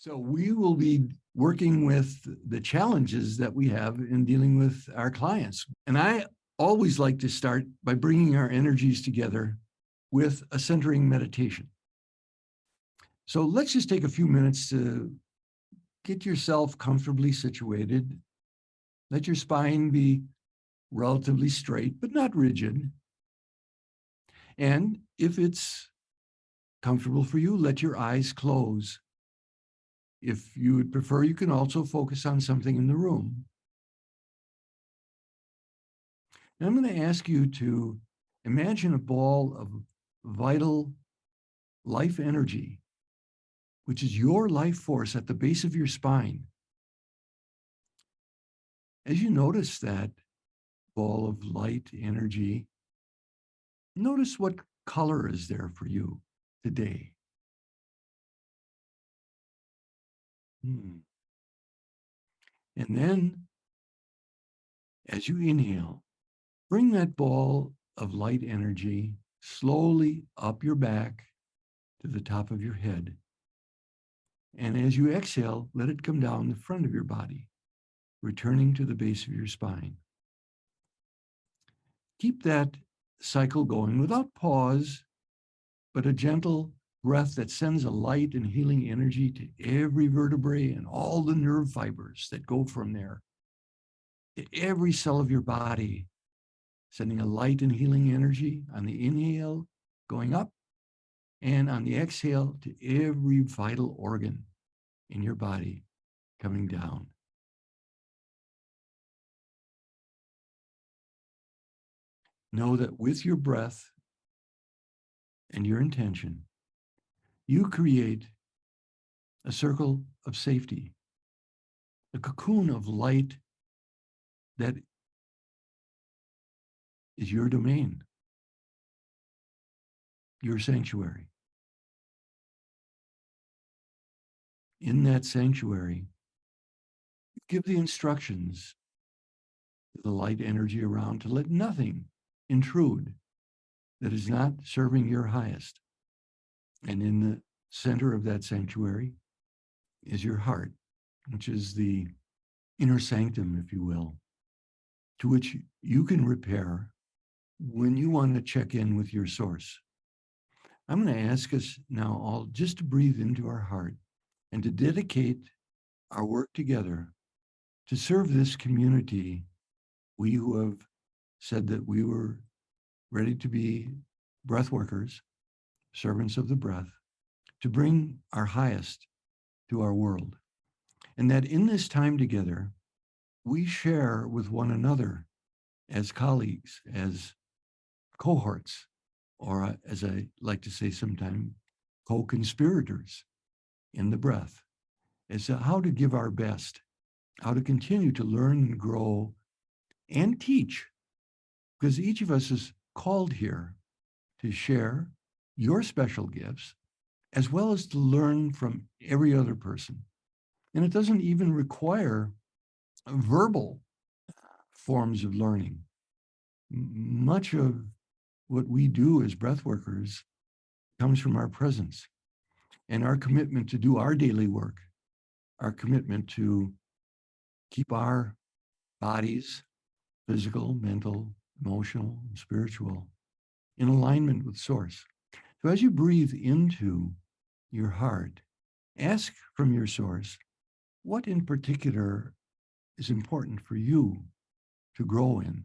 So we will be working with the challenges that we have in dealing with our clients. And I always like to start by bringing our energies together with a centering meditation. So let's just take a few minutes to get yourself comfortably situated. Let your spine be relatively straight, but not rigid. And if it's comfortable for you, let your eyes close. If you would prefer, you can also focus on something in the room. And I'm going to ask you to imagine a ball of vital life energy, which is your life force at the base of your spine. As you notice that ball of light energy, notice what color is there for you today. And then, as you inhale, bring that ball of light energy slowly up your back to the top of your head. And as you exhale, let it come down the front of your body, returning to the base of your spine. Keep that cycle going without pause, but a gentle breath that sends a light and healing energy to every vertebrae and all the nerve fibers that go from there to every cell of your body, sending a light and healing energy on the inhale, going up, and on the exhale to every vital organ in your body, coming down. Know that with your breath and your intention, you create a circle of safety, a cocoon of light that is your domain, your sanctuary. In that sanctuary, give the instructions to the light energy around to let nothing intrude that is not serving your highest. And in the center of that sanctuary is your heart, which is the inner sanctum, if you will, to which you can repair when you want to check in with your source. I'm going to ask us now all just to breathe into our heart and to dedicate our work together to serve this community. We who have said that we were ready to be breath workers, servants of the breath, to bring our highest to our world. And that in this time together, we share with one another as colleagues, as cohorts, or as I like to say sometimes, co-conspirators in the breath, as to how to give our best, how to continue to learn and grow and teach, because each of us is called here to share your special gifts, as well as to learn from every other person. And it doesn't even require verbal forms of learning. Much of what we do as breath workers comes from our presence and our commitment to do our daily work, our commitment to keep our bodies, physical, mental, emotional, and spiritual, in alignment with Source. So as you breathe into your heart, ask from your Source, what in particular is important for you to grow in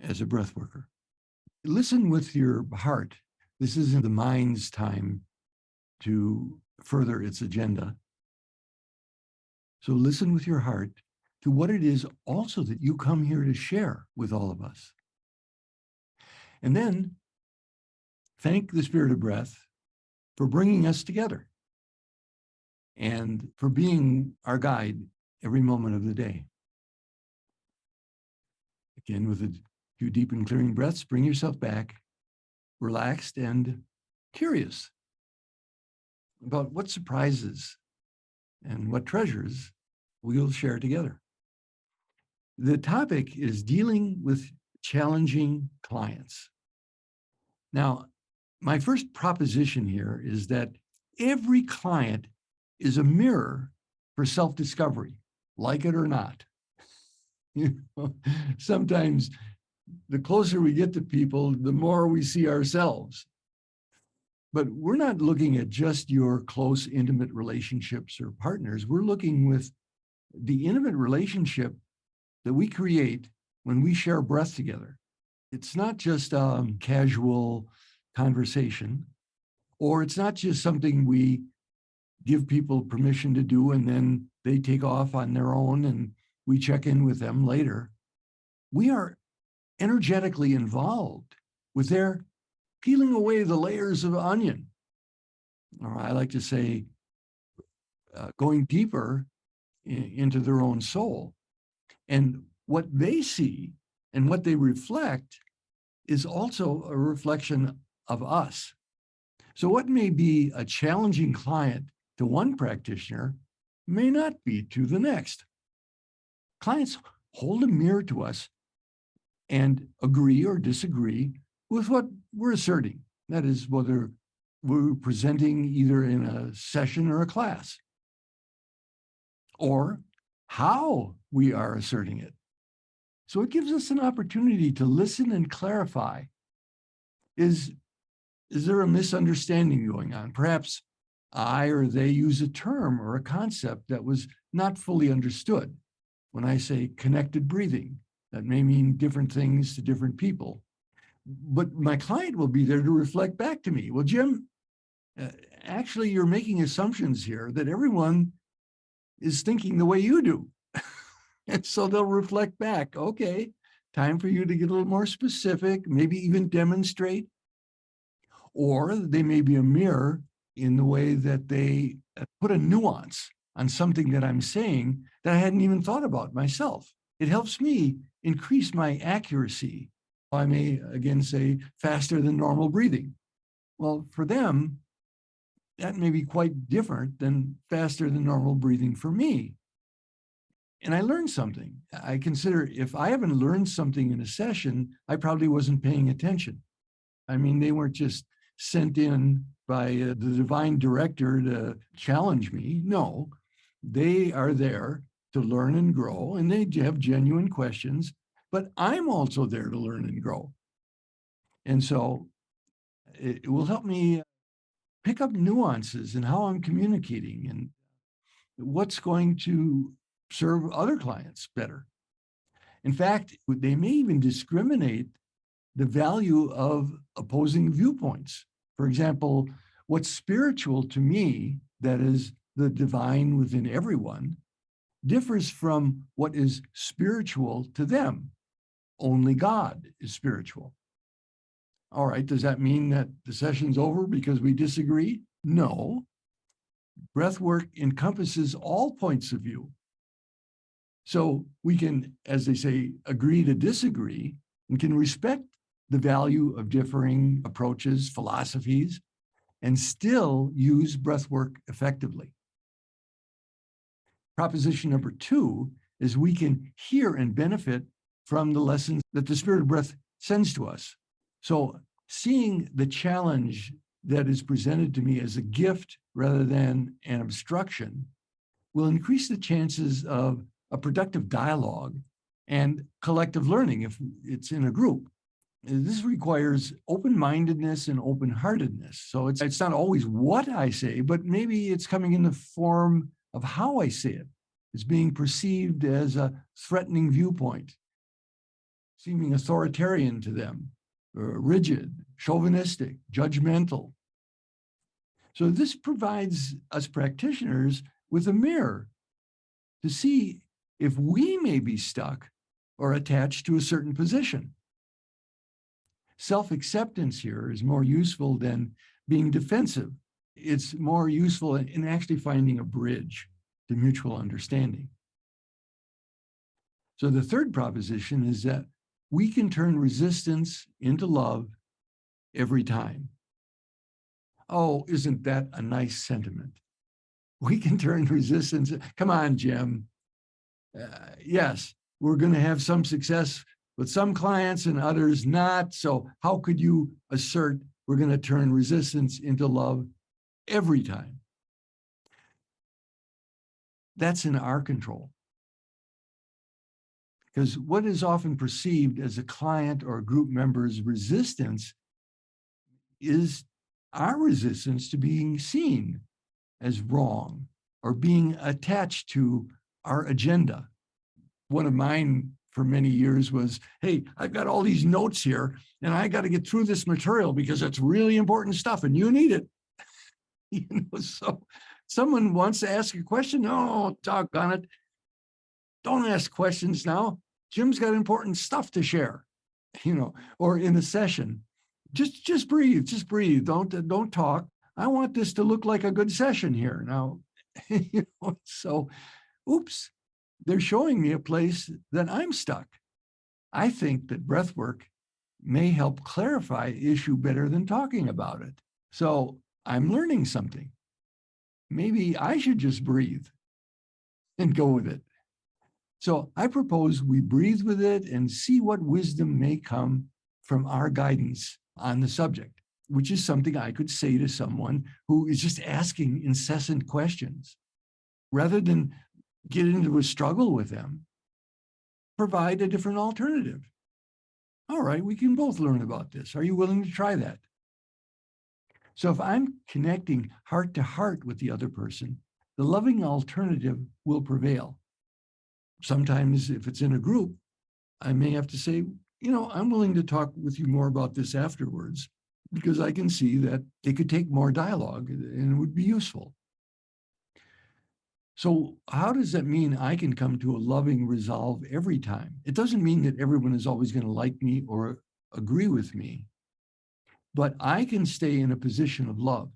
as a breath worker? Listen with your heart. This isn't the mind's time to further its agenda. So listen with your heart to what it is also that you come here to share with all of us. And then thank the Spirit of Breath for bringing us together and for being our guide every moment of the day. Again, with a few deep and clearing breaths, bring yourself back, relaxed and curious about what surprises and what treasures we'll share together. The topic is dealing with challenging clients. Now, my first proposition here is that every client is a mirror for self-discovery, like it or not. You know, sometimes the closer we get to people, the more we see ourselves. But we're not looking at just your close, intimate relationships or partners. We're looking with the intimate relationship that we create when we share breath together. It's not just casual conversation, or it's not just something we give people permission to do and then they take off on their own and we check in with them later. We are energetically involved with their peeling away the layers of onion. Or I like to say, going deeper into their own soul. And what they see and what they reflect is also a reflection of us. So what may be a challenging client to one practitioner may not be to the next. Clients hold a mirror to us and agree or disagree with what we're asserting. That is, whether we're presenting either in a session or a class, or how we are asserting it. So it gives us an opportunity to listen and clarify. Is there a misunderstanding going on? Perhaps I or they use a term or a concept that was not fully understood. When I say connected breathing, that may mean different things to different people. But my client will be there to reflect back to me. Well, Jim, actually, you're making assumptions here that everyone is thinking the way you do. And so they'll reflect back, okay, time for you to get a little more specific, maybe even demonstrate. Or they may be a mirror in the way that they put a nuance on something that I'm saying that I hadn't even thought about myself. It helps me increase my accuracy. I may again say faster than normal breathing. Well, for them, that may be quite different than faster than normal breathing for me. And I learned something. I consider if I haven't learned something in a session, I probably wasn't paying attention. I mean, they weren't just sent in by the divine director to challenge me. No, they are there to learn and grow, and they have genuine questions, but I'm also there to learn and grow. And so it will help me pick up nuances in how I'm communicating and what's going to serve other clients better. In fact, they may even discriminate the value of opposing viewpoints. For example, what's spiritual to me, that is the divine within everyone, differs from what is spiritual to them. Only God is spiritual. All right, does that mean that the session's over because we disagree? No. Breathwork encompasses all points of view. So we can, as they say, agree to disagree and can respect the value of differing approaches, philosophies, and still use breathwork effectively. Proposition number 2 is we can hear and benefit from the lessons that the Spirit of Breath sends to us. So seeing the challenge that is presented to me as a gift rather than an obstruction will increase the chances of a productive dialogue and collective learning if it's in a group. This requires open-mindedness and open-heartedness. So it's not always what I say, but maybe it's coming in the form of how I say it. It's being perceived as a threatening viewpoint, seeming authoritarian to them, or rigid, chauvinistic, judgmental. So this provides us practitioners with a mirror to see if we may be stuck or attached to a certain position. Self-acceptance here is more useful than being defensive. It's more useful in actually finding a bridge to mutual understanding. So the third proposition is that we can turn resistance into love every time. Oh, isn't that a nice sentiment? We can turn resistance. Come on, Jim. Yes, we're going to have some success with some clients and others not. So how could you assert we're going to turn resistance into love every time? That's in our control. Because what is often perceived as a client or a group member's resistance is our resistance to being seen as wrong or being attached to our agenda. One of mine for many years was, hey, I've got all these notes here and I got to get through this material because it's really important stuff and you need it. So someone wants to ask a question. Oh, doggone it. Don't ask questions now. Jim's got important stuff to share, or in a session. Just breathe, Don't talk. I want this to look like a good session here. Now, so oops, they're showing me a place that I'm stuck. I think that breath work may help clarify the issue better than talking about it. So I'm learning something. Maybe I should just breathe and go with it. So I propose we breathe with it and see what wisdom may come from our guidance on the subject, which is something I could say to someone who is just asking incessant questions. Rather than get into a struggle with them, provide a different alternative. All right, we can both learn about this. Are you willing to try that? So if I'm connecting heart to heart with the other person, the loving alternative will prevail. Sometimes if it's in a group, I may have to say, I'm willing to talk with you more about this afterwards, because I can see that it could take more dialogue and it would be useful. So how does that mean I can come to a loving resolve every time? It doesn't mean that everyone is always going to like me or agree with me, but I can stay in a position of love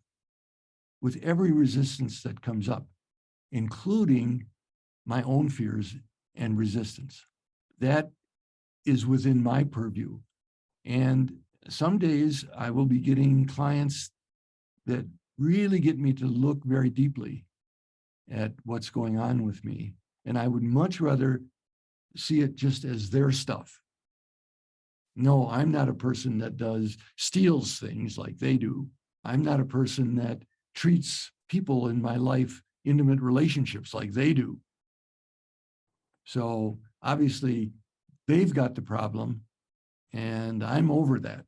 with every resistance that comes up, including my own fears and resistance. That is within my purview. And some days I will be getting clients that really get me to look very deeply at what's going on with me. And I would much rather see it just as their stuff. No, I'm not a person that steals things like they do. I'm not a person that treats people in my life, intimate relationships like they do. So obviously they've got the problem and I'm over that.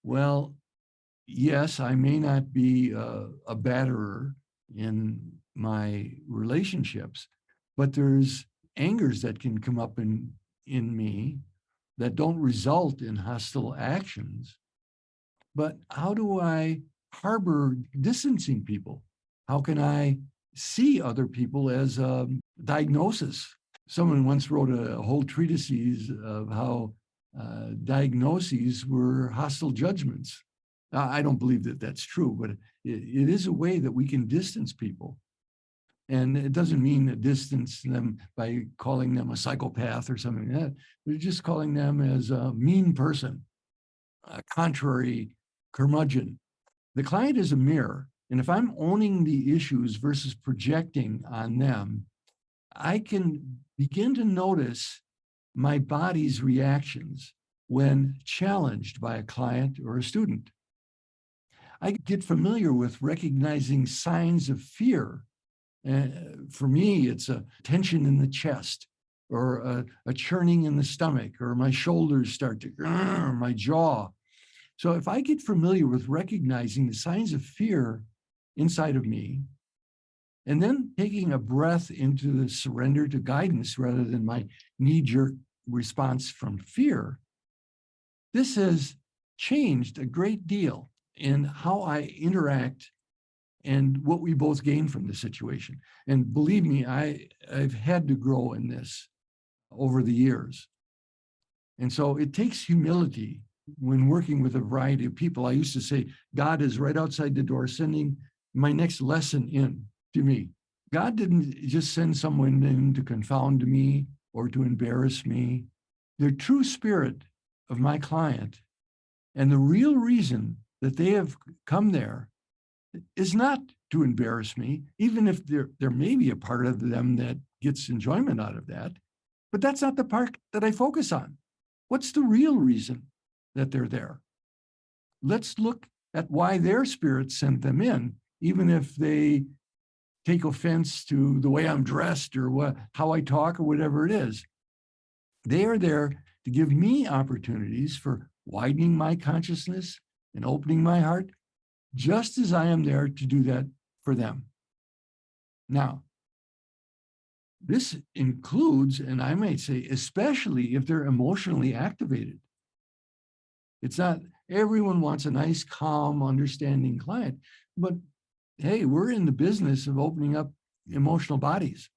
Well, yes, I may not be a batterer in my relationships, but there's angers that can come up in me that don't result in hostile actions. But how do I harbor distancing people? How can I see other people as a diagnosis? Someone once wrote a whole treatise of how diagnoses were hostile judgments. I don't believe that that's true, but it is a way that we can distance people. And it doesn't mean that distance them by calling them a psychopath or something like that. We're just calling them as a mean person, a contrary curmudgeon. The client is a mirror. And if I'm owning the issues versus projecting on them, I can begin to notice my body's reactions when challenged by a client or a student. I get familiar with recognizing signs of fear. For me, it's a tension in the chest or a churning in the stomach, or my shoulders start to, or my jaw. So if I get familiar with recognizing the signs of fear inside of me, and then taking a breath into the surrender to guidance rather than my knee-jerk response from fear, this has changed a great deal in how I interact and what we both gain from the situation. And believe me, I've had to grow in this over the years. And so it takes humility when working with a variety of people. I used to say, God is right outside the door sending my next lesson in to me. God didn't just send someone in to confound me or to embarrass me. The true spirit of my client and the real reason that they have come there is not to embarrass me, even if there may be a part of them that gets enjoyment out of that, but that's not the part that I focus on. What's the real reason that they're there? Let's look at why their spirit sent them in, even if they take offense to the way I'm dressed or how I talk or whatever it is. They are there to give me opportunities for widening my consciousness and opening my heart, just as I am there to do that for them. Now, this includes, and I might say, especially if they're emotionally activated. It's not everyone wants a nice, calm, understanding client, but hey, we're in the business of opening up emotional bodies.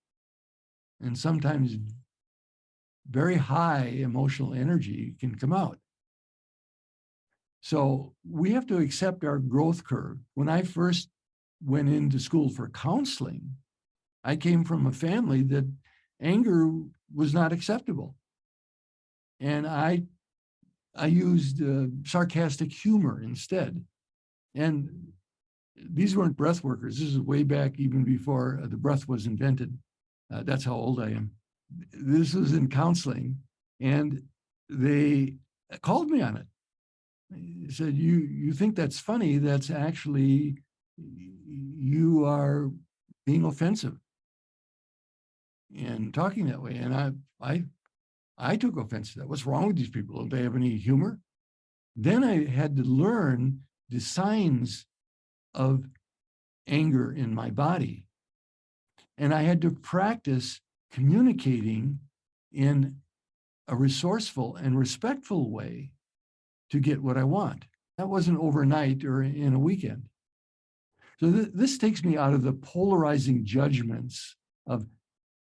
And sometimes very high emotional energy can come out. So we have to accept our growth curve. When I first went into school for counseling, I came from a family that anger was not acceptable. And I used sarcastic humor instead. And these weren't breath workers. This is way back even before the breath was invented. That's how old I am. This was in counseling, and they called me on it. They said, you think that's funny? That's actually, you are being offensive and talking that way. And I took offense to that. What's wrong with these people? Don't they have any humor? Then I had to learn the signs of anger in my body. And I had to practice communicating in a resourceful and respectful way to get what I want. That wasn't overnight or in a weekend. So this takes me out of the polarizing judgments of,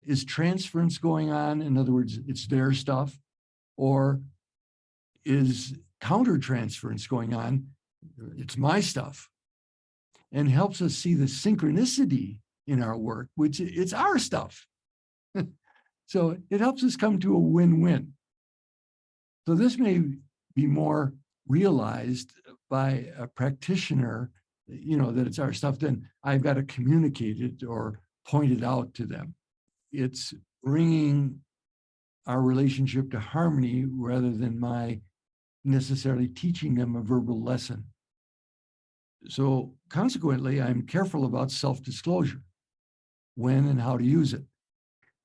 is transference going on? In other words, it's their stuff, or is countertransference going on? It's my stuff. And helps us see the synchronicity in our work, which it's our stuff. So it helps us come to a win-win. So this may be more realized by a practitioner, that it's our stuff, then I've got to communicate it or point it out to them. It's bringing our relationship to harmony rather than my necessarily teaching them a verbal lesson. So consequently, I'm careful about self-disclosure, when and how to use it.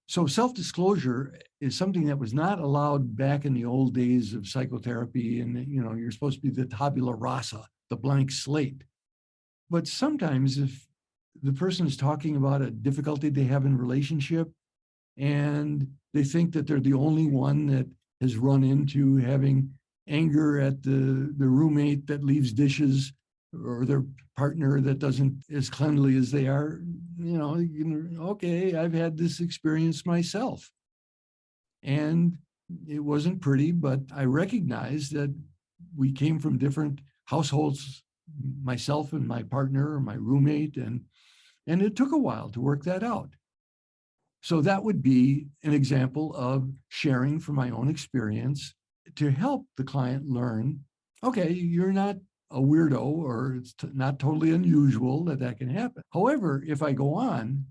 So self-disclosure is something that was not allowed back in the old days of psychotherapy. And, you're supposed to be the tabula rasa, the blank slate. But sometimes if the person is talking about a difficulty they have in relationship and they think that they're the only one that has run into having anger at the roommate that leaves dishes or their partner that doesn't as cleanly as they are, okay, I've had this experience myself. And it wasn't pretty, but I recognized that we came from different households, myself and my partner or my roommate, and it took a while to work that out. So that would be an example of sharing from my own experience to help the client learn, okay, you're not a weirdo, or it's not totally unusual that can happen. However, if I go on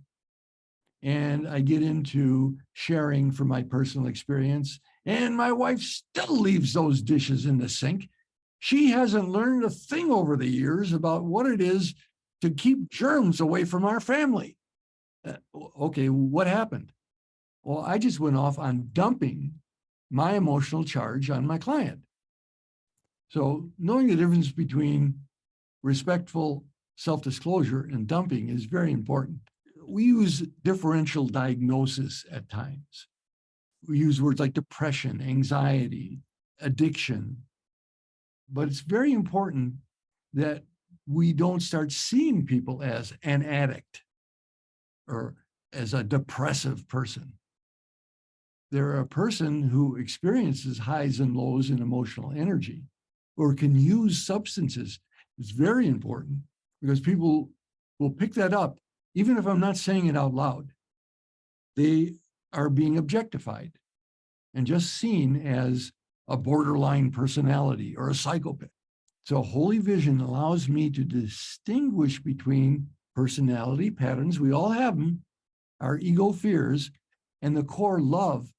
and I get into sharing from my personal experience, and my wife still leaves those dishes in the sink, she hasn't learned a thing over the years about what it is to keep germs away from our family. Okay, what happened? Well, I just went off on dumping my emotional charge on my client. So knowing the difference between respectful self-disclosure and dumping is very important. We use differential diagnosis at times. We use words like depression, anxiety, addiction. But it's very important that we don't start seeing people as an addict or as a depressive person. They're a person who experiences highs and lows in emotional energy or can use substances. It's very important because people will pick that up, even if I'm not saying it out loud. They are being objectified and just seen as a borderline personality or a psychopath. So Holy Vision allows me to distinguish between personality patterns, we all have them, our ego fears, and the core love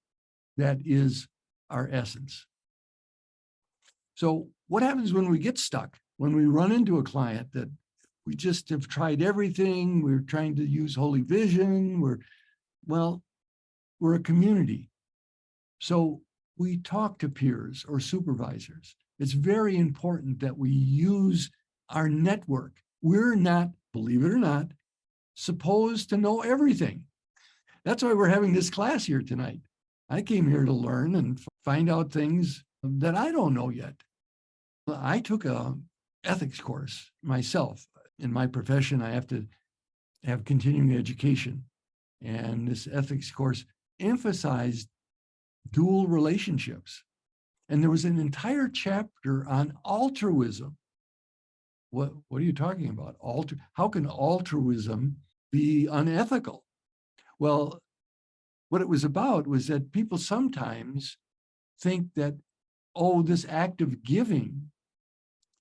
that is our essence. So what happens when we get stuck, when we run into a client that We just have tried everything. We're trying to use Holy Vision. We're a community. So we talk to peers or supervisors. It's very important that we use our network. We're not, believe it or not, supposed to know everything. That's why we're having this class here tonight. I came here to learn and find out things that I don't know yet. I took a ethics course myself. In my profession, I have to have continuing education. And this ethics course emphasized dual relationships. And there was an entire chapter on altruism. What are you talking about? How can altruism be unethical? Well, what it was about was that people sometimes think that, oh, this act of giving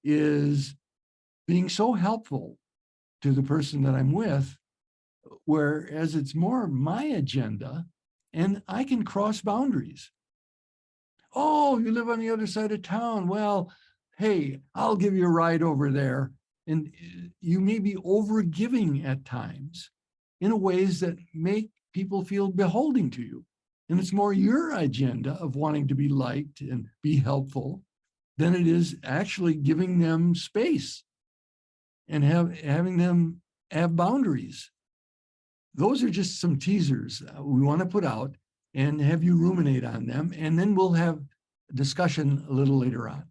is being so helpful to the person that I'm with, whereas it's more my agenda and I can cross boundaries. Oh, you live on the other side of town. Well, hey, I'll give you a ride over there. And you may be over giving at times in ways that make people feel beholding to you. And it's more your agenda of wanting to be liked and be helpful than it is actually giving them space and having them have boundaries. Those are just some teasers we want to put out and have you ruminate on them. And then we'll have a discussion a little later on.